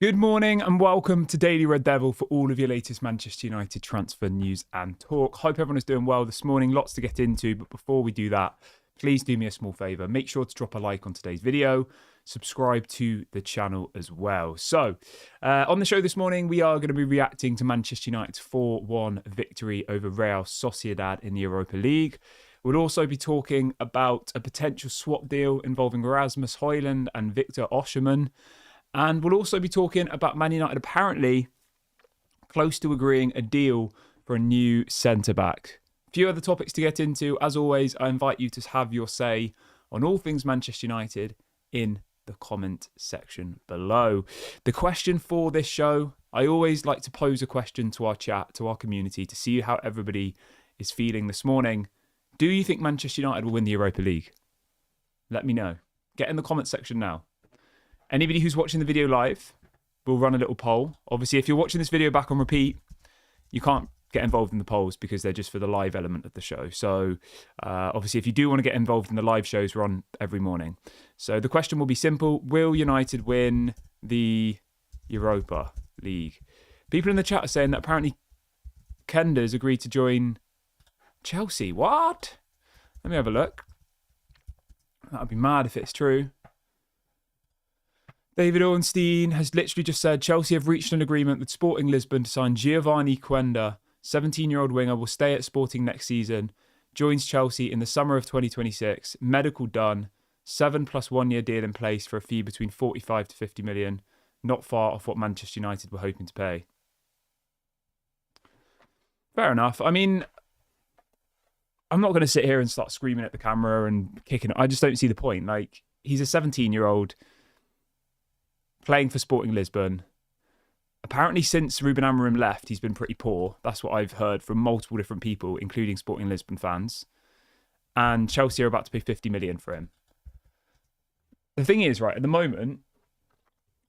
Good morning and welcome to Daily Red Devil for all of your latest Manchester United transfer news and talk. Hope everyone is doing well this morning. Lots to get into, but before we do that, please do me a small favour. Make sure to drop a like on today's video. Subscribe to the channel as well. So, on the show this morning, we are going to be reacting to Manchester United's 4-1 victory over Real Sociedad in the Europa League. We'll also be talking about a potential swap deal involving Rasmus Højlund and Victor Osimhen. And we'll also be talking about Man United apparently close to agreeing a deal for a new centre-back. A few other topics to get into. As always, I invite you to have your say on all things Manchester United in the comment section below. The question for this show, I always like to pose a question to our chat, to our community, to see how everybody is feeling this morning. Do you think Manchester United will win the Europa League? Let me know. Get in the comment section now. Anybody who's watching the video live, we'll run a little poll. Obviously, if you're watching this video back on repeat, you can't get involved in the polls because they're just for the live element of the show. So, obviously, if you do want to get involved in the live shows, we're on every morning. So the question will be simple. Will United win the Europa League? People in the chat are saying that apparently Kenda's agreed to join Chelsea. What? Let me have a look. That would be mad if it's true. David Ornstein has literally just said Chelsea have reached an agreement with Sporting Lisbon to sign Giovanni Quenda. 17-year-old winger will stay at Sporting next season. Joins Chelsea in the summer of 2026. Medical done. 7+ 1 year deal in place for a fee between 45 to 50 million. Not far off what Manchester United were hoping to pay. Fair enough. I mean, I'm not going to sit here and start screaming at the camera and kicking it. I just don't see the point. Like, he's a 17-year-old playing for Sporting Lisbon. Apparently, since Ruben Amorim left, he's been pretty poor. That's what I've heard from multiple different people, including Sporting Lisbon fans. And Chelsea are about to pay 50 million for him. The thing is, right, at the moment,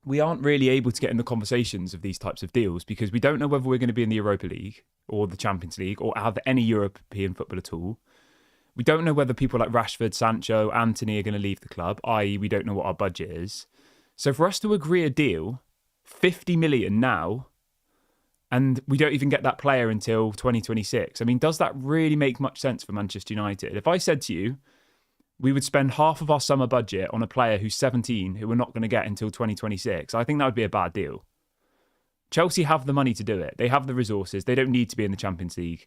we aren't really able to get in the conversations of these types of deals because we don't know whether we're going to be in the Europa League or the Champions League or have any European football at all. We don't know whether people like Rashford, Sancho, Anthony are going to leave the club, i.e. we don't know what our budget is. So for us to agree a deal, 50 million now, and we don't even get that player until 2026. I mean, does that really make much sense for Manchester United? If I said to you, we would spend half of our summer budget on a player who's 17, who we're not going to get until 2026, I think that would be a bad deal. Chelsea have the money to do it. They have the resources. They don't need to be in the Champions League.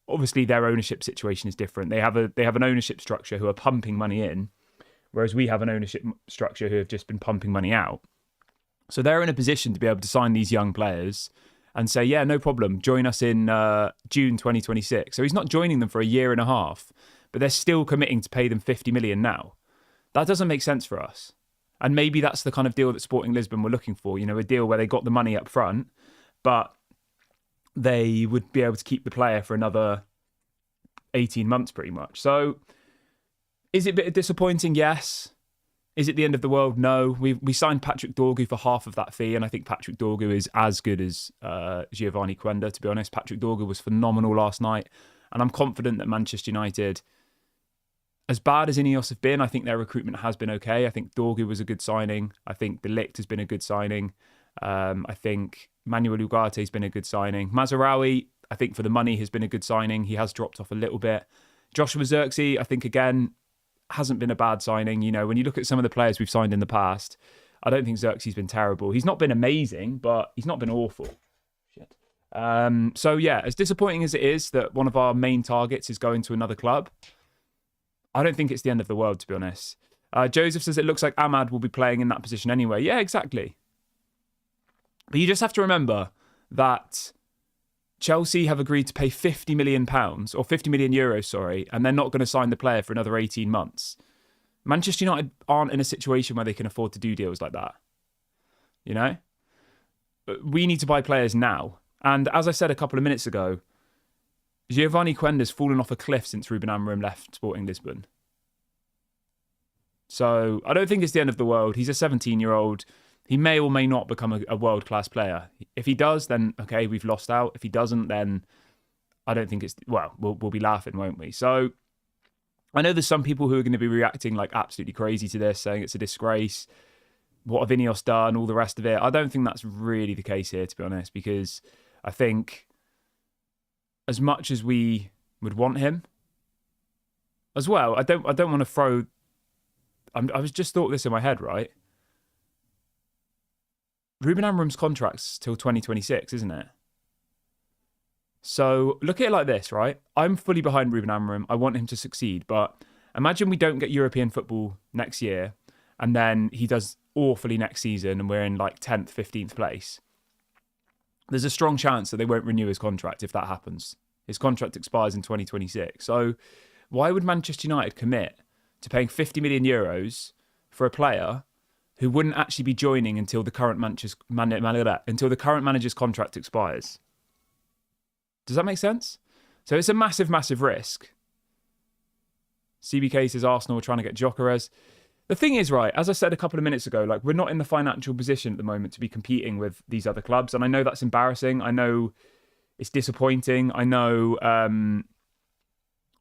Obviously, their ownership situation is different. They have an ownership structure who are pumping money in, whereas we have an ownership structure who have just been pumping money out. So they're in a position to be able to sign these young players and say, yeah, no problem, join us in June 2026. So he's not joining them for a year and a half, but they're still committing to pay them 50 million now. That doesn't make sense for us. And maybe that's the kind of deal that Sporting Lisbon were looking for, you know, a deal where they got the money up front, but they would be able to keep the player for another 18 months pretty much. So is it a bit disappointing? Yes. Is it the end of the world? No. We signed Patrick Dorgu for half of that fee, and I think Patrick Dorgu is as good as Giovanni Quenda, to be honest. Patrick Dorgu was phenomenal last night, and I'm confident that Manchester United, as bad as Ineos have been, I think their recruitment has been okay. I think Dorgu was a good signing. I think De Ligt has been a good signing. I think Manuel Ugarte has been a good signing. Mazraoui, I think for the money, has been a good signing. He has dropped off a little bit. Joshua Zirkzee, I think, again, hasn't been a bad signing. You know, when you look at some of the players we've signed in the past, I don't think Zirkzee's been terrible. He's not been amazing, but he's not been awful. Shit. So yeah, as disappointing as it is that one of our main targets is going to another club, I don't think it's the end of the world, to be honest. Joseph says it looks like Ahmad will be playing in that position anyway. Yeah, exactly. But you just have to remember that Chelsea have agreed to pay £50 million, or 50 million euros, sorry, and they're not going to sign the player for another 18 months. Manchester United aren't in a situation where they can afford to do deals like that. You know? But we need to buy players now. And as I said a couple of minutes ago, Giovanni Quenda's fallen off a cliff since Ruben Amorim left Sporting Lisbon. So I don't think it's the end of the world. He's a 17-year-old. He may or may not become a world-class player. If he does, then, okay, we've lost out. If he doesn't, then I don't think it's... Well, we'll be laughing, won't we? So I know there's some people who are going to be reacting like absolutely crazy to this, saying it's a disgrace. what have Ineos done, all the rest of it. I don't think that's really the case here, to be honest, because I think as much as we would want him as well, I don't want to throw... I was just thought this in my head, right? Ruben Amorim's contract's till 2026, isn't it? So look at it like this, right? I'm fully behind Ruben Amorim. I want him to succeed, but imagine we don't get European football next year, and then he does awfully next season, and we're in like 10th, 15th place. There's a strong chance that they won't renew his contract if that happens. His contract expires in 2026. So why would Manchester United commit to paying 50 million euros for a player who wouldn't actually be joining until the current manager's contract expires? Does that make sense? So it's a massive, massive risk. CBK says Arsenal are trying to get Gyökeres. The thing is, right, as I said a couple of minutes ago, like, we're not in the financial position at the moment to be competing with these other clubs. And I know that's embarrassing. I know it's disappointing. I know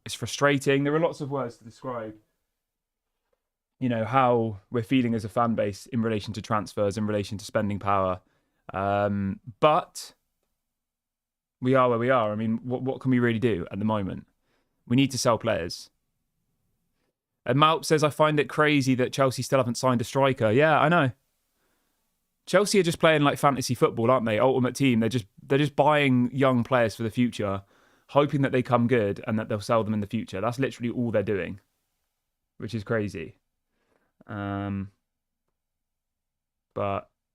it's frustrating. There are lots of words to describe, you know, how we're feeling as a fan base in relation to transfers, in relation to spending power. But we are where we are. I mean, what can we really do at the moment? We need to sell players. And Malp says, I find it crazy that Chelsea still haven't signed a striker. Yeah, I know. Chelsea are just playing like fantasy football, aren't they? Ultimate team. They're just buying young players for the future, hoping that they come good and that they'll sell them in the future. That's literally all they're doing, which is crazy. But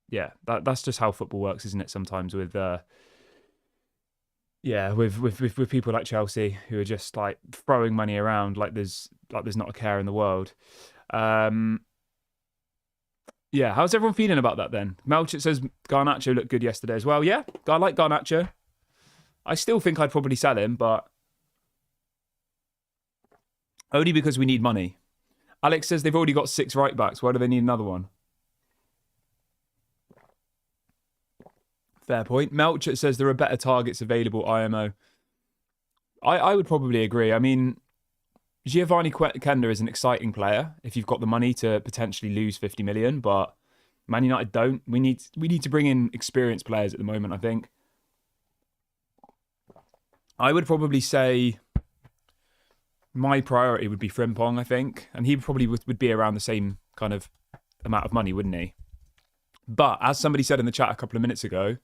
yeah, that's just how football works, isn't it? Sometimes with with people like Chelsea who are just like throwing money around like there's not a care in the world. Yeah, how's everyone feeling about that then? Melchett says Garnacho looked good yesterday as well. Yeah, I like Garnacho. I still think I'd probably sell him, but only because we need money. Alex says they've already got 6 right backs. Why do they need another one? Fair point. Melchett says there are better targets available, IMO. I would probably agree. I mean, Giovanni Kender is an exciting player if you've got the money to potentially lose 50 million, but Man United don't. We need to bring in experienced players at the moment, I think. I would probably say my priority would be Frimpong, I think, and he probably would be around the same kind of amount of money, wouldn't he? But as somebody said in the chat a couple of minutes ago,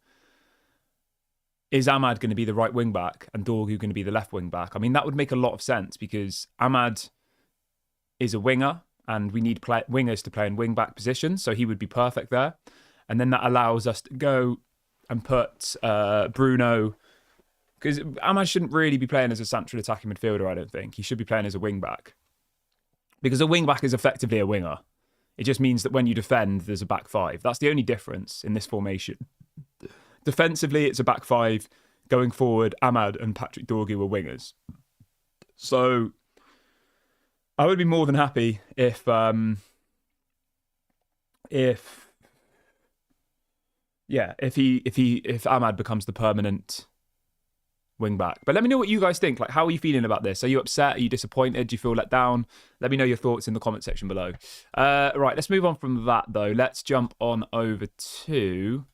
is Ahmad going to be the right wing back and Dorgu going to be the left wing back? I mean, that would make a lot of sense because Ahmad is a winger and we need wingers to play in wing back positions, so he would be perfect there. And then that allows us to go and put Bruno, because Ahmad shouldn't really be playing as a central attacking midfielder, I don't think. He should be playing as a wing back, because a wing back is effectively a winger. It just means that when you defend, there's a back 5. That's the only difference in this formation. Defensively, it's a back 5. Going forward, Ahmad and Patrick Dorgu were wingers. So I would be more than happy if Ahmad becomes the permanent wing back. But let me know what you guys think. Like, how are you feeling about this? Are you upset? Are you disappointed? Do you feel let down? Let me know your thoughts in the comment section below. Right, let's move on from that though. Let's jump on over to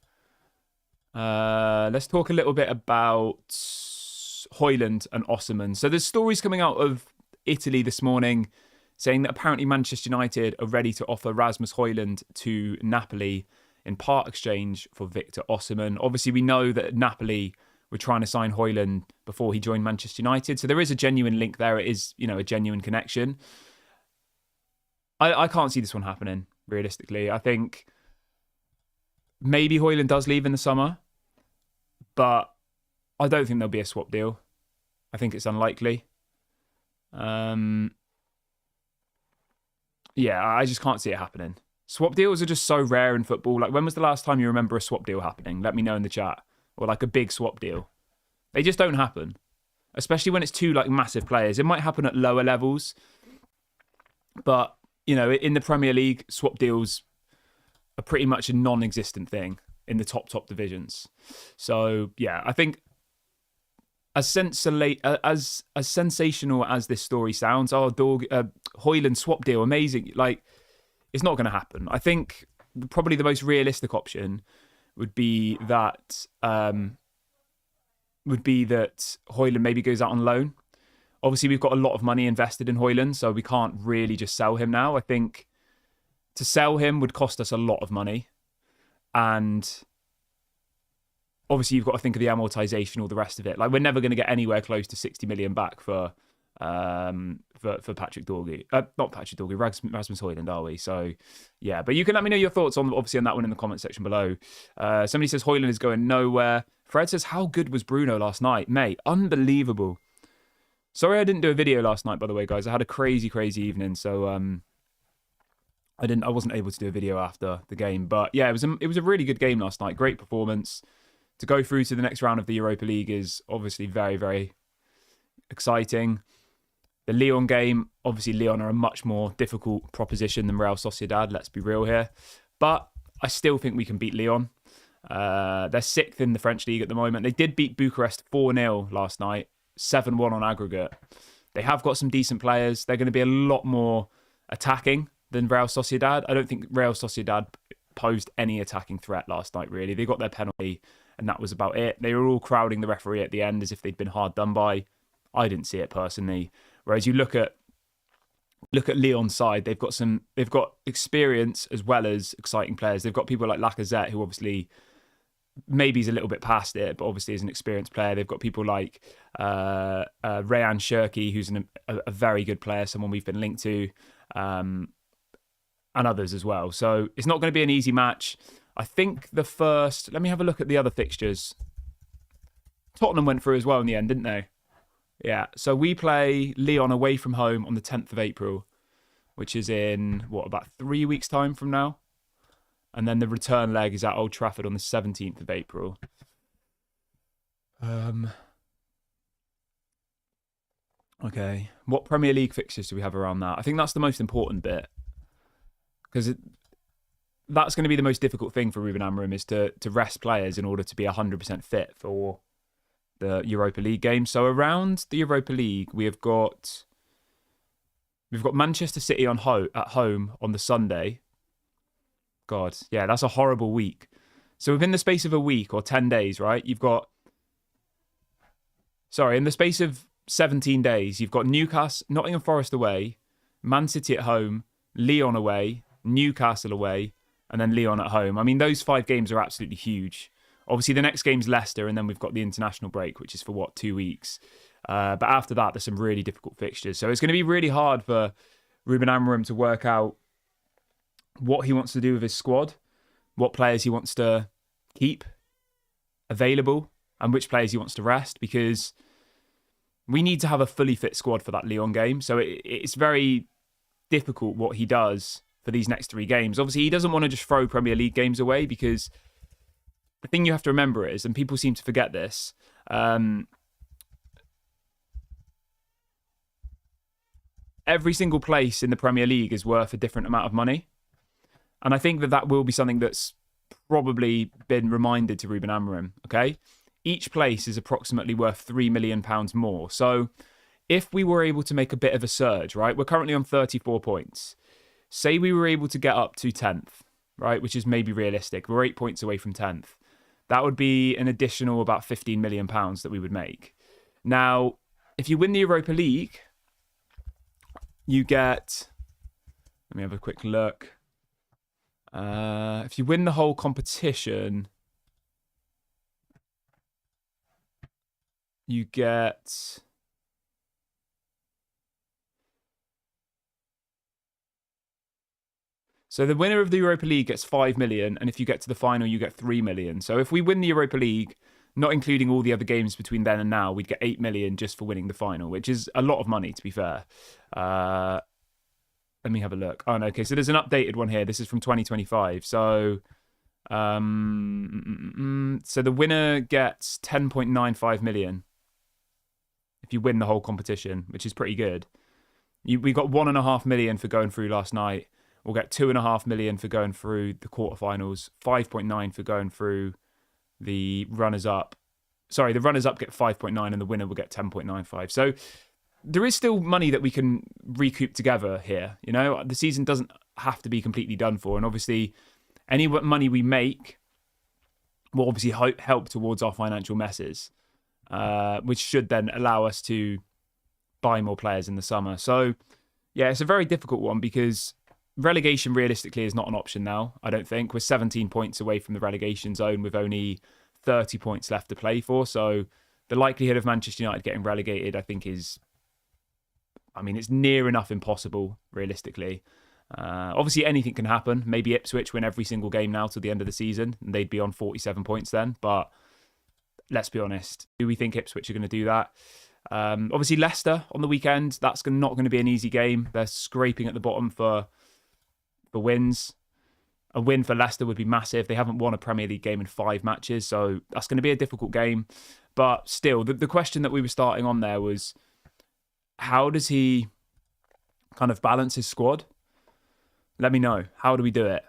let's talk a little bit about Hojlund and Osimhen. So there's stories coming out of Italy this morning saying that apparently Manchester United are ready to offer Rasmus Højlund to Napoli in part exchange for Victor Osimhen. Obviously, we know that Napoli were trying to sign Højlund before he joined Manchester United. So there is a genuine link there. It is, a genuine connection. I can't see this one happening, realistically. I think maybe Højlund does leave in the summer, but I don't think there'll be a swap deal. I think it's unlikely. I just can't see it happening. Swap deals are just so rare in football. Like, when was the last time you remember a swap deal happening? Let me know in the chat. Or like a big swap deal. They just don't happen. Especially when it's two like massive players. It might happen at lower levels. But, in the Premier League, swap deals are pretty much a non-existent thing in the top divisions. So, yeah, I think as sensational as this story sounds, Højlund swap deal, amazing. Like, it's not going to happen. I think probably the most realistic option would be that Højlund maybe goes out on loan. Obviously, we've got a lot of money invested in Højlund, so we can't really just sell him now. I think to sell him would cost us a lot of money. And obviously, you've got to think of the amortization, all the rest of it. Like, we're never going to get anywhere close to 60 million back for Patrick Dorgu. Not Patrick Dorgu, Rasmus Højlund, are we? So, yeah. But you can let me know your thoughts on that one in the comment section below. Somebody says Højlund is going nowhere. Fred says, how good was Bruno last night? Mate, unbelievable. Sorry I didn't do a video last night, by the way, guys. I had a crazy, crazy evening, so I wasn't able to do a video after the game. But yeah, it was a really good game last night. Great performance. To go through to the next round of the Europa League is obviously very, very exciting. The Lyon game, obviously Lyon are a much more difficult proposition than Real Sociedad, let's be real here. But I still think we can beat Lyon. They're 6th in the French league at the moment. They did beat Bucharest 4-0 last night, 7-1 on aggregate. They have got some decent players. They're going to be a lot more attacking than Real Sociedad. I don't think Real Sociedad posed any attacking threat last night, really. They got their penalty, and that was about it. They were all crowding the referee at the end as if they'd been hard done by. I didn't see it personally. Whereas you look at Lyon's side, they've got experience as well as exciting players. They've got people like Lacazette, who obviously maybe he's a little bit past it, but obviously is an experienced player. They've got people like Rayan Cherki, who's a very good player, someone we've been linked to, and others as well. So it's not going to be an easy match. I think let me have a look at the other fixtures. Tottenham went through as well in the end, didn't they? Yeah, so we play Lyon away from home on the 10th of April, which is in, about 3 weeks' time from now? And then the return leg is at Old Trafford on the 17th of April. Okay, what Premier League fixtures do we have around that? I think that's the most important bit. Because that's going to be the most difficult thing for Ruben Amorim, is to rest players in order to be 100% fit for the Europa League game. So around the Europa League, we've got Manchester City at home on the Sunday. God, yeah, that's a horrible week. So within the space of a week or 10 days, right, in the space of 17 days, you've got Newcastle, Nottingham Forest away, Man City at home, Lyon away, Newcastle away, and then Lyon at home. I mean, those 5 games are absolutely huge. Obviously, the next game's Leicester, and then we've got the international break, which is for, 2 weeks. But after that, there's some really difficult fixtures. So it's going to be really hard for Ruben Amorim to work out what he wants to do with his squad, what players he wants to keep available, and which players he wants to rest, because we need to have a fully fit squad for that Lyon game. So it's very difficult what he does for these next 3 games. Obviously, he doesn't want to just throw Premier League games away, because the thing you have to remember is, and people seem to forget this, every single place in the Premier League is worth a different amount of money. And I think that will be something that's probably been reminded to Ruben Amorim, okay? Each place is approximately worth £3 million more. So if we were able to make a bit of a surge, right? We're currently on 34 points. Say we were able to get up to 10th, right? Which is maybe realistic. We're 8 points away from 10th. That would be an additional about £15 million that we would make. Now, if you win the Europa League, you get... Let me have a quick look. If you win the whole competition, you get... So the winner of the Europa League gets 5 million, and if you get to the final, you get 3 million. So if we win the Europa League, not including all the other games between then and now, we'd get 8 million just for winning the final, which is a lot of money, to be fair. Let me have a look. Oh, no, okay, so there's an updated one here. This is from 2025. So, so the winner gets 10.95 million if you win the whole competition, which is pretty good. We got 1.5 million for going through last night. We'll get 2.5 million for going through the quarterfinals, 5.9 for going through the runners-up. Sorry, the runners-up get 5.9 and the winner will get 10.95. So there is still money that we can recoup together here. You know, the season doesn't have to be completely done for. And obviously, Any money we make will obviously help towards our financial messes, which should then allow us to buy more players in the summer. So, yeah, it's a very difficult one because relegation realistically is not an option now, I don't think. We're 17 points away from the relegation zone with only 30 points left to play for. So the likelihood of Manchester United getting relegated, I think, it's near enough impossible, realistically. Obviously, anything can happen. Maybe Ipswich win every single game now till the end of the season, and they'd be on 47 points then. But let's be honest, do we think Ipswich are going to do that? Obviously, Leicester on the weekend, that's not going to be an easy game. They're scraping at the bottom for wins. A win for Leicester would be massive. They haven't won a Premier League game in 5 matches, so that's going to be a difficult game. But still, the question that we were starting on there was, how does he kind of balance his squad? Let me know. How do we do it?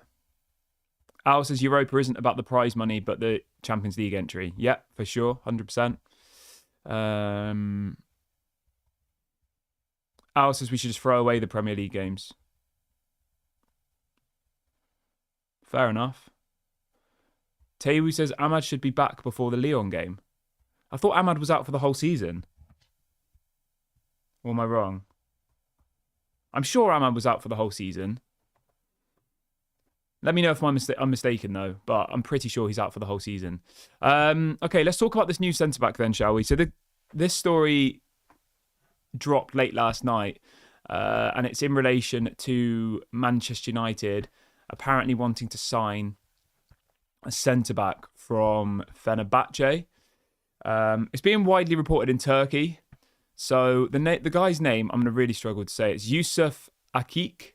Al says Europa isn't about the prize money, but the Champions League entry. Yeah, for sure. 100%. Al says we should just throw away the Premier League games. Fair enough. Tewu says Ahmad should be back before the Lyon game. I thought Ahmad was out for the whole season. Or am I wrong? I'm sure Ahmad was out for the whole season. Let me know if I'm mistaken, though. But I'm pretty sure he's out for the whole season. Okay, let's talk about this new centre-back then, shall we? So this story dropped late last night. And it's in relation to Manchester United apparently wanting to sign a centre-back from Fenerbahce. It's being widely reported in Turkey. So the guy's name, I'm going to really struggle to say. It's Yusuf Akik.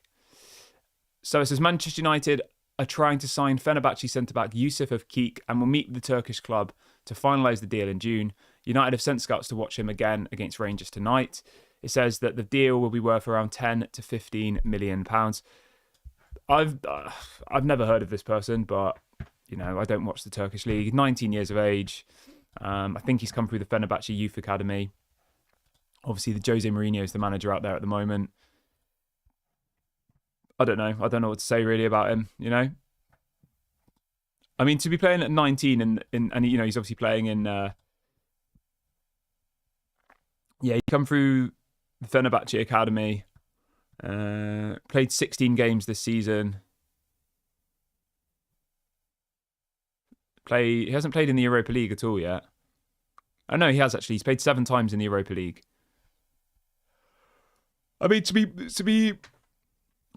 So it says Manchester United are trying to sign Fenerbahce centre-back Yusuf Akik and will meet with the Turkish club to finalise the deal in June. United have sent scouts to watch him again against Rangers tonight. It says that the deal will be worth around 10 to 15 million pounds. I've never heard of this person, but I don't watch the Turkish league. 19 years of age. I think he's come through the Fenerbahce Youth Academy. Obviously, the Jose Mourinho is the manager out there at the moment. I don't know. I don't know what to say really about him. I mean, to be playing at 19 and he's obviously playing in. He come through the Fenerbahce Academy. Played 16 games this season. He hasn't played in the Europa League at all yet. Oh no, he has actually. He's played 7 times in the Europa League. I mean, to be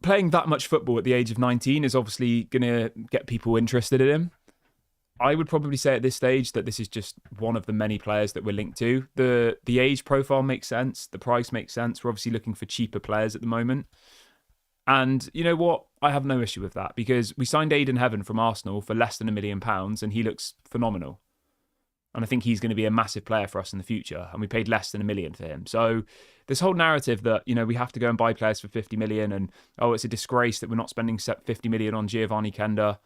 playing that much football at the age of 19 is obviously going to get people interested in him. I would probably say at this stage that this is just one of the many players that we're linked to. The age profile makes sense. The price makes sense. We're obviously looking for cheaper players at the moment. And you know what? I have no issue with that because we signed Aiden Heaven from Arsenal for less than £1 million and he looks phenomenal. And I think he's going to be a massive player for us in the future. And we paid less than £1 million for him. So this whole narrative that, we have to go and buy players for 50 million and, it's a disgrace that we're not spending 50 million on Giovanni Kenda.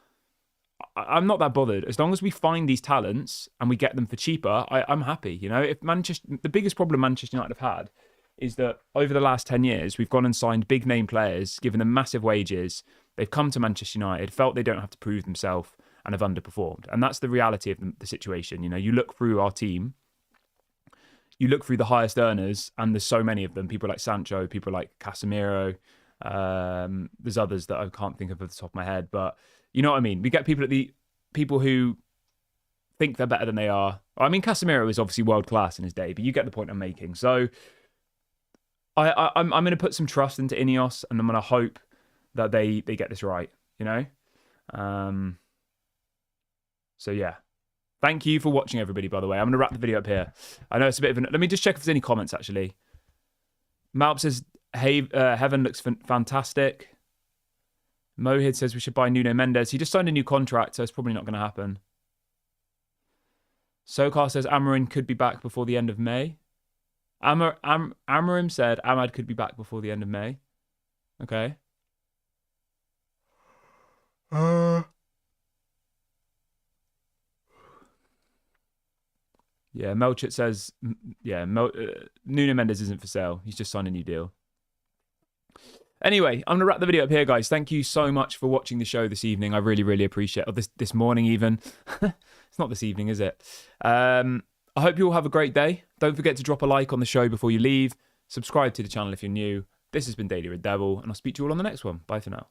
I'm not that bothered. As long as we find these talents and we get them for cheaper, I'm happy. If the biggest problem Manchester United have had is that over the last 10 years, we've gone and signed big name players, given them massive wages. They've come to Manchester United, felt they don't have to prove themselves and have underperformed. And that's the reality of the situation. You look through our team, you look through the highest earners, and there's so many of them. People like Sancho, people like Casemiro. There's others that I can't think of off the top of my head, but you know what I mean? We get people who think they're better than they are. I mean, Casemiro is obviously world class in his day, but you get the point I'm making. So I'm going to put some trust into Ineos, and I'm going to hope that they get this right. So yeah. Thank you for watching, everybody, by the way. I'm going to wrap the video up here. I know it's a bit of let me just check if there's any comments, actually. Malp says, hey, Heaven looks fantastic. Mohid says we should buy Nuno Mendes. He just signed a new contract, so it's probably not going to happen. Sokar says Amarin could be back before the end of May. Amarim said Ahmad could be back before the end of May. Okay. Yeah, Melchett says, Nuno Mendes isn't for sale. He's just signed a new deal. Anyway, I'm going to wrap the video up here, guys. Thank you so much for watching the show this evening. I really, really appreciate it. Or this morning even. It's not this evening, is it? I hope you all have a great day. Don't forget to drop a like on the show before you leave. Subscribe to the channel if you're new. This has been Daily Red Devil, and I'll speak to you all on the next one. Bye for now.